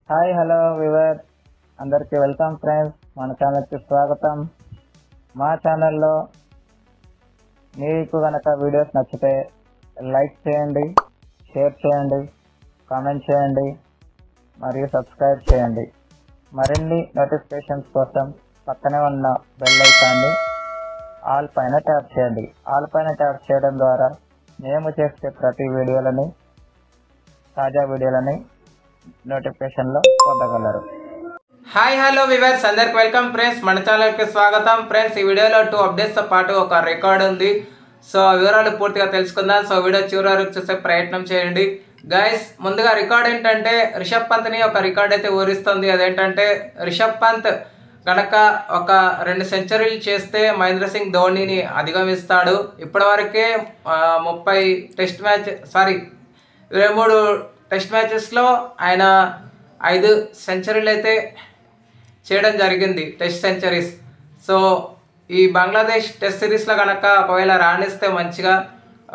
Hi hello we were అందరికీ welcome friends. మన ఛానల్కి స్వాగతం. మా ఛానల్లో మీకు కనుక వీడియోస్ నచ్చితే లైక్ చేయండి, షేర్ చేయండి, కామెంట్ చేయండి మరియు సబ్స్క్రైబ్ చేయండి. మరిన్ని నోటిఫికేషన్స్ కోసం పక్కనే ఉన్న బెల్ ఐకాన్ని ఆల్ పైన ట్యాప్ చేయండి. ఆల్ పైన ట్యాప్ చేయడం ద్వారా మేము చేసే ప్రతి వీడియోలని, తాజా వీడియోలని నోటిఫికేషన్లో పొందగలరు. హాయ్ హలో వివర్స్, అందరికి వెల్కమ్ ఫ్రెండ్స్. మన ఛానల్కి స్వాగతం ఫ్రెండ్స్. ఈ వీడియోలో 2 అప్డేట్స్తో పాటు ఒక రికార్డ్ ఉంది. సో ఆ వివరాలు పూర్తిగా తెలుసుకుందాం. సో వీడియో చివరి వరకు చూసే ప్రయత్నం చేయండి గైస్. ముందుగా రికార్డ్ ఏంటంటే రిషబ్ పంత్ని ఒక రికార్డ్ అయితే ఊరిస్తుంది. అదేంటంటే రిషబ్ పంత్ కనుక ఒక 2 సెంచరీలు చేస్తే మహేంద్ర సింగ్ ధోనీని అధిగమిస్తాడు. ఇప్పటివరకే 23 టెస్ట్ మ్యాచెస్లో ఆయన 5 సెంచరీలు అయితే చేయడం జరిగింది, టెస్ట్ సెంచరీస్. సో ఈ బంగ్లాదేశ్ టెస్ట్ సిరీస్లో కనుక ఒకవేళ రాణిస్తే మంచిగా,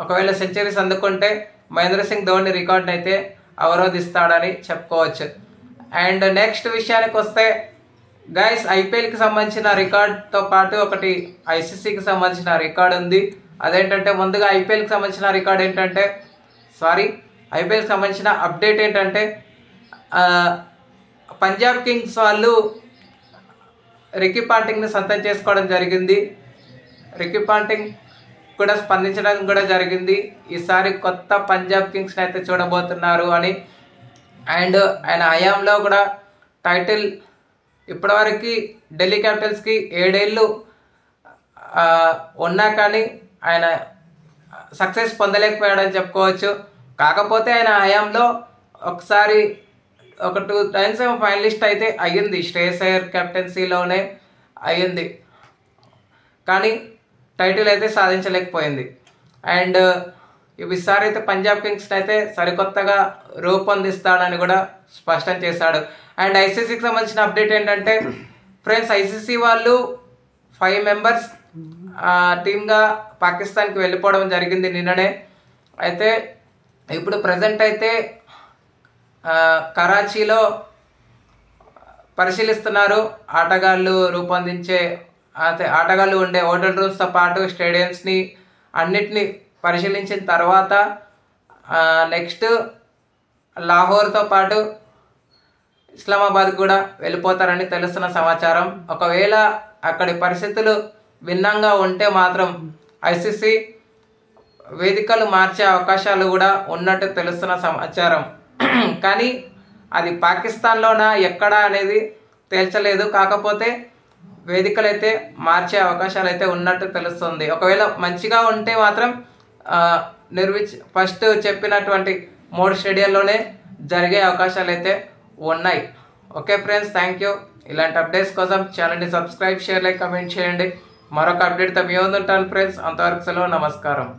ఒకవేళ సెంచరీస్ అందుకుంటే మహేంద్ర సింగ్ ధోని రికార్డ్ని అయితే అవరోధిస్తాడని చెప్పుకోవచ్చు. అండ్ నెక్స్ట్ విషయానికి వస్తే గైస్, ఐపీఎల్కి సంబంధించిన రికార్డ్తో పాటు ఒకటి ఐసీసీకి సంబంధించిన రికార్డ్ ఉంది. అదేంటంటే ముందుగా ఐపీఎల్కి సంబంధించిన రికార్డ్ ఏంటంటే ఐపీఎల్కి సంబంధించిన అప్డేట్ ఏంటంటే పంజాబ్ కింగ్స్ వాళ్ళు రికీ పాంటింగ్ని సొంతం చేసుకోవడం జరిగింది. రికీ పాంటింగ్ కూడా స్పందించడం కూడా జరిగింది. ఈసారి కొత్త పంజాబ్ కింగ్స్ని అయితే చూడబోతున్నారు అని. అండ్ ఆయన హయాంలో కూడా టైటిల్ ఇప్పటివరకు ఢిల్లీ క్యాపిటల్స్కి 7 ఏళ్ళు ఉన్నా కానీ ఆయన సక్సెస్ పొందలేకపోయాడని చెప్పుకోవచ్చు. కాకపోతే ఆయన హయాంలో ఒకసారి ఒక 2 టైమ్స్ ఫైనలిస్ట్ అయితే అయ్యింది, శ్రేయస్ అయ్యర్ కెప్టెన్సీలోనే అయ్యింది, కానీ టైటిల్ అయితే సాధించలేకపోయింది. అండ్ ఈసారి అయితే పంజాబ్ కింగ్స్ని అయితే సరికొత్తగా రూపొందిస్తాడని కూడా స్పష్టం చేశాడు. అండ్ ఐసీసీకి సంబంధించిన అప్డేట్ ఏంటంటే ఫ్రెండ్స్, ఐసీసీ వాళ్ళు 5 మెంబర్స్ టీమ్గా పాకిస్తాన్కి వెళ్ళిపోవడం జరిగింది నిన్ననే. అయితే ఇప్పుడు ప్రజెంట్ అయితే కరాచీలో పరిశీలిస్తున్నారు. ఆటగాళ్ళు ఉండే హోటల్ రూమ్స్తో పాటు స్టేడియంస్ని అన్నిటినీ పరిశీలించిన తర్వాత నెక్స్ట్ లాహోర్తో పాటు ఇస్లామాబాద్ కూడా వెళ్ళిపోతారని తెలుస్తున్న సమాచారం. ఒకవేళ అక్కడి పరిస్థితులు భిన్నంగా ఉంటే మాత్రం ఐసీసీ వేదికలు మార్చే అవకాశాలు కూడా ఉన్నట్టు తెలుస్తున్న సమాచారం. కానీ అది పాకిస్తాన్లోనా ఎక్కడా అనేది తేల్చలేదు. కాకపోతే వేదికలు అయితే మార్చే అవకాశాలు అయితే ఉన్నట్టు తెలుస్తుంది. ఒకవేళ మంచిగా ఉంటే మాత్రం ఫస్ట్ చెప్పినటువంటి 3 స్టేడియంలోనే జరిగే అవకాశాలు అయితే ఉన్నాయి. Okay friends, thank you. ఇలాంటి అప్డేట్స్ కోసం ఛానల్ని సబ్స్క్రైబ్, షేర్, లైక్, కమెంట్ చేయండి. మరొక అప్డేట్తో మీ ముందు ఉంటాను ఫ్రెండ్స్. అంతవరకు సెలవు, నమస్కారం.